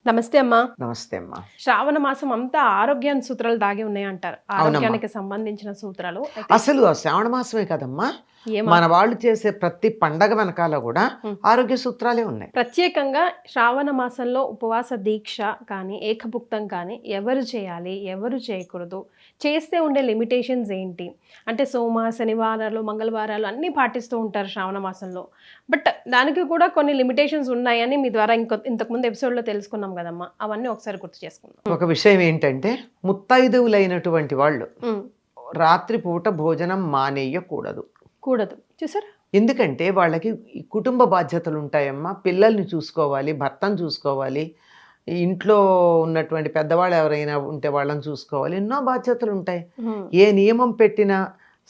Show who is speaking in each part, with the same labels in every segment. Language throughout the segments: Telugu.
Speaker 1: నమస్తే అమ్మా.
Speaker 2: నమస్తే అమ్మా.
Speaker 1: శ్రావణ మాసం అంతా ఆరోగ్యాన్ని సూత్రాలు దాగి ఉన్నాయి అంటారు. ఆరోగ్యానికి సంబంధించిన సూత్రాలు
Speaker 2: అసలు శ్రావణ మాసమే కదమ్మా, మన వాళ్ళు చేసే ప్రతి పండగ వెనకాల కూడా ఆరోగ్య సూత్రాలే ఉన్నాయి.
Speaker 1: ప్రత్యేకంగా శ్రావణ మాసంలో ఉపవాస దీక్ష కానీ ఏకభుక్తం కానీ ఎవరు చేయాలి, ఎవరు చేయకూడదు, చేస్తే ఉండే లిమిటేషన్స్ ఏంటి అంటే సోమ శనివారాలు మంగళవారాలు అన్నీ పాటిస్తూ ఉంటారు శ్రావణ మాసంలో. బట్ దానికి కూడా కొన్ని లిమిటేషన్స్ ఉన్నాయని మీ ద్వారా ఇంతకుముందు ఎపిసోడ్లో తెలుసుకున్నాం కదమ్మా, అవన్నీ ఒకసారి గుర్తు చేసుకుందాం.
Speaker 2: ఒక విషయం ఏంటంటే ముత్తైదువులైనటువంటి వాళ్ళు రాత్రి పూట భోజనం మానేయకూడదు.
Speaker 1: చూసారా?
Speaker 2: ఎందుకంటే వాళ్ళకి కుటుంబ బాధ్యతలు ఉంటాయమ్మా. పిల్లల్ని చూసుకోవాలి, భర్తను చూసుకోవాలి, ఇంట్లో ఉన్నటువంటి పెద్దవాళ్ళు ఎవరైనా ఉంటే వాళ్ళని చూసుకోవాలి, ఎన్నో బాధ్యతలు ఉంటాయి. ఏ నియమం పెట్టినా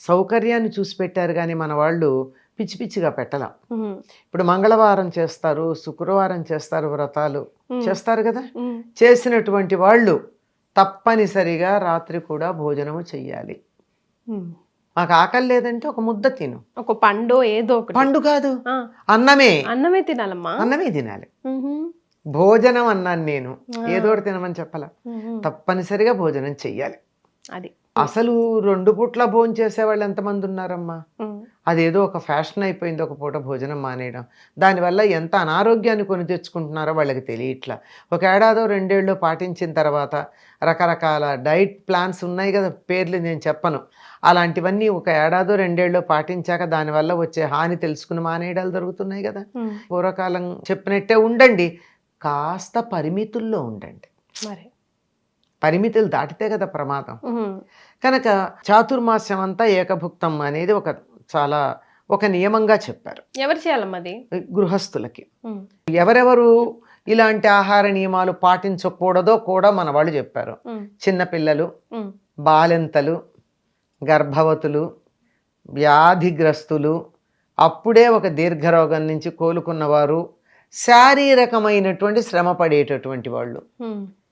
Speaker 2: సౌకర్యాన్ని చూసి పెట్టారు కానీ మన వాళ్ళు పిచ్చి పిచ్చిగా పెట్టాల. ఇప్పుడు మంగళవారం చేస్తారు, శుక్రవారం చేస్తారు, వ్రతాలు చేస్తారు కదా. చేసినటువంటి వాళ్ళు తప్పనిసరిగా రాత్రి కూడా భోజనము చెయ్యాలి. మాకు ఆకలి లేదంటే ఒక ముద్ద తిను,
Speaker 1: ఒక పండు ఏదో ఒక
Speaker 2: పండు కాదు అన్నమే
Speaker 1: తినాలమ్మా,
Speaker 2: అన్నమే తినాలి. భోజనం అన్నాను నేను, ఏదో తినమని చెప్పాల. తప్పనిసరిగా భోజనం చెయ్యాలి.
Speaker 1: అది
Speaker 2: అసలు 2 పూట్ల భోజనం చేసేవాళ్ళు ఎంతమంది ఉన్నారమ్మా. అదేదో ఒక ఫ్యాషన్ అయిపోయింది ఒక పూట భోజనం మానేయడం. దానివల్ల ఎంత అనారోగ్యాన్ని కొని తెచ్చుకుంటున్నారో వాళ్ళకి తెలియట్లా. ఒక ఏడాదో 2 ఏళ్ళు పాటించిన తర్వాత రకరకాల డైట్ ప్లాన్స్ ఉన్నాయి కదా, పేర్లు నేను చెప్పను. అలాంటివన్నీ ఒక ఏడాదో 2 ఏళ్ళు పాటించాక దానివల్ల వచ్చే హాని తెలుసుకుని మానేయడాలు జరుగుతున్నాయి కదా. పూర్వకాలం చెప్పినట్టే ఉండండి, కాస్త పరిమితుల్లో ఉండండి. పరిమితులు దాటితే కదా ప్రమాదం. కనుక చాతుర్మాస్యం అంతా ఏకభుక్తం అనేది ఒక నియమంగా చెప్పారు.
Speaker 1: ఎవరు చేయాలన్నది?
Speaker 2: గృహస్థులకి. ఎవరెవరు ఇలాంటి ఆహార నియమాలు పాటించకూడదో కూడా మన వాళ్ళు చెప్పారు. చిన్నపిల్లలు, బాలెంతలు, గర్భవతులు, వ్యాధిగ్రస్తులు, అప్పుడే ఒక దీర్ఘరోగం నుంచి కోలుకున్నవారు, శారీరకమైనటువంటి శ్రమ పడేటటువంటి వాళ్ళు,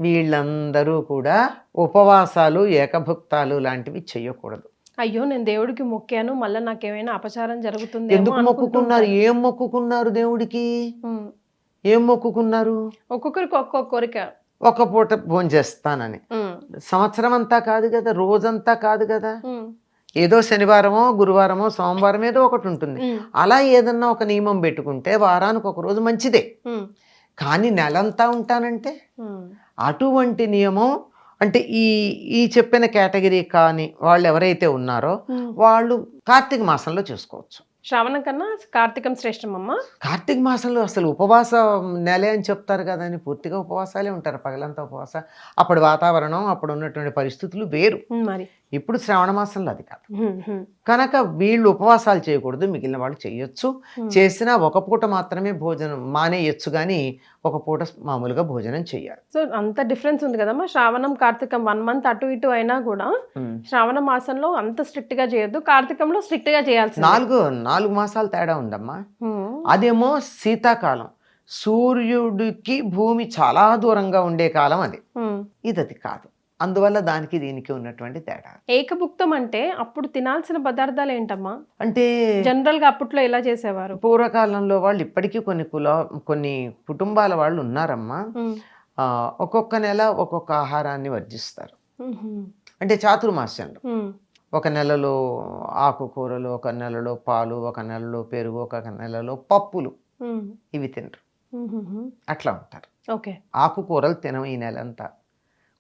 Speaker 2: వీళ్ళందరూ కూడా ఉపవాసాలు ఏకభుక్తాలు లాంటివి చెయ్యకూడదు.
Speaker 1: అయ్యో నేను దేవుడికి మొక్కాను, మళ్ళీ నాకేమైనా అపచారం జరుగుతుంది.
Speaker 2: ఎందుకు మొక్కుకున్నారు? ఏం మొక్కుకున్నారు దేవుడికి? ఏం మొక్కుకున్నారు?
Speaker 1: ఒక్కొక్కరికి ఒక్కొక్క కోరిక.
Speaker 2: ఒక పూట భోజనం చేస్తానని. సంవత్సరం అంతా కాదు కదా, రోజంతా కాదు కదా. ఏదో శనివారమో గురువారమో సోమవారం ఏదో ఒకటి ఉంటుంది. అలా ఏదన్నా ఒక నియమం పెట్టుకుంటే వారానికి ఒక రోజు మంచిదే. కానీ నెలంతా ఉంటానంటే అటువంటి నియమం అంటే ఈ చెప్పిన కేటగిరీ కాని వాళ్ళు ఎవరైతే ఉన్నారో వాళ్ళు కార్తీక మాసంలో చేసుకోవచ్చు.
Speaker 1: శ్రావణం కన్నా కార్తీకం శ్రేష్టమమ్మా.
Speaker 2: కార్తీక మాసంలో అసలు ఉపవాస నెల అని చెప్తారు కదా అని పూర్తిగా ఉపవాసాలే ఉంటారు, పగలంతా ఉపవాస. అప్పుడు వాతావరణం, అప్పుడు ఉన్నటువంటి పరిస్థితులు వేరు.
Speaker 1: మరి
Speaker 2: ఇప్పుడు శ్రావణ మాసంలో అది కాదు. కనుక వీళ్ళు ఉపవాసాలు చేయకూడదు, మిగిలిన వాళ్ళు చేయొచ్చు. చేసినా ఒక పూట మాత్రమే భోజనం మానేయచ్చు, కానీ ఒక పూట మామూలుగా భోజనం చెయ్యాలి.
Speaker 1: సో అంత డిఫరెన్స్ ఉంది కదమ్మా. శ్రావణం కార్తీకం 1 మంత్ అటు ఇటు అయినా కూడా శ్రావణ మాసంలో అంత స్ట్రిక్ట్ గా చేయొద్దు, కార్తీకంలో స్ట్రిక్ట్ గా చేయాల్సి.
Speaker 2: 4 మాసాలు తేడా ఉందమ్మా. అదేమో శీతాకాలం, సూర్యుడికి భూమి చాలా దూరంగా ఉండే కాలం అది. ఇది కాదు. అందువల్ల దానికి దీనికి ఉన్నటువంటి తేడా.
Speaker 1: ఏకభుక్తం అంటే అప్పుడు తినాల్సిన పదార్థాలు ఏంటమ్మా?
Speaker 2: అంటే
Speaker 1: జనరల్ గా అప్పట్లో ఎలా చేసేవారు?
Speaker 2: పూర్వకాలంలో వాళ్ళు ఇప్పటికీ కొన్ని కుటుంబాల వాళ్ళు ఉన్నారమ్మా. ఒక్కొక్క నెల ఒక్కొక్క ఆహారాన్ని వర్జిస్తారు. అంటే చాతుర్మాస్యంలో ఒక నెలలో ఆకుకూరలు, ఒక నెలలో పాలు, ఒక నెలలో పెరుగు, ఒక నెలలో పప్పులు, ఇవి తినరు. అట్లా ఉంటారు. ఆకుకూరలు తినం ఈ నెలంతా,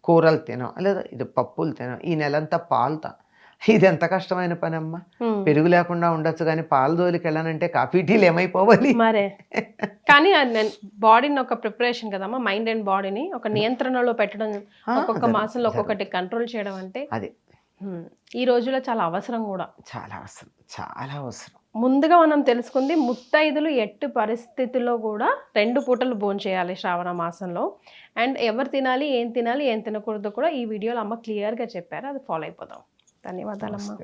Speaker 2: కూరలు తినం, లేదా ఇది పప్పులు తినం ఈ నెలంతా, పాలుతా. ఇది ఎంత కష్టమైన పని అమ్మా. పెరుగు లేకుండా ఉండొచ్చు కానీ పాలు దోలికి వెళ్ళానంటే కాఫీ టీలు ఏమైపోవాలి
Speaker 1: మరే. కానీ బాడీని ఒక ప్రిపరేషన్ కదమ్మా, మైండ్ అండ్ బాడీని ఒక నియంత్రణలో పెట్టడం, ఒక్కొక్క మాసంలో ఒక్కొక్కటి కంట్రోల్ చేయడం అంటే
Speaker 2: అది
Speaker 1: ఈ రోజుల్లో చాలా అవసరం కూడా.
Speaker 2: చాలా అవసరం.
Speaker 1: ముందుగా మనం తెలుసుకుంది ముత్తైదులు ఎట్టి పరిస్థితుల్లో కూడా 2 పూటలు భోంచేయాలి శ్రావణ మాసంలో. అండ్ ఎవరు తినాలి, ఏం తినాలి, ఏం తినకూడదు కూడా ఈ వీడియోలో అమ్మ క్లియర్గా చెప్పారు. అది ఫాలో అయిపోదాం. ధన్యవాదాలమ్మా.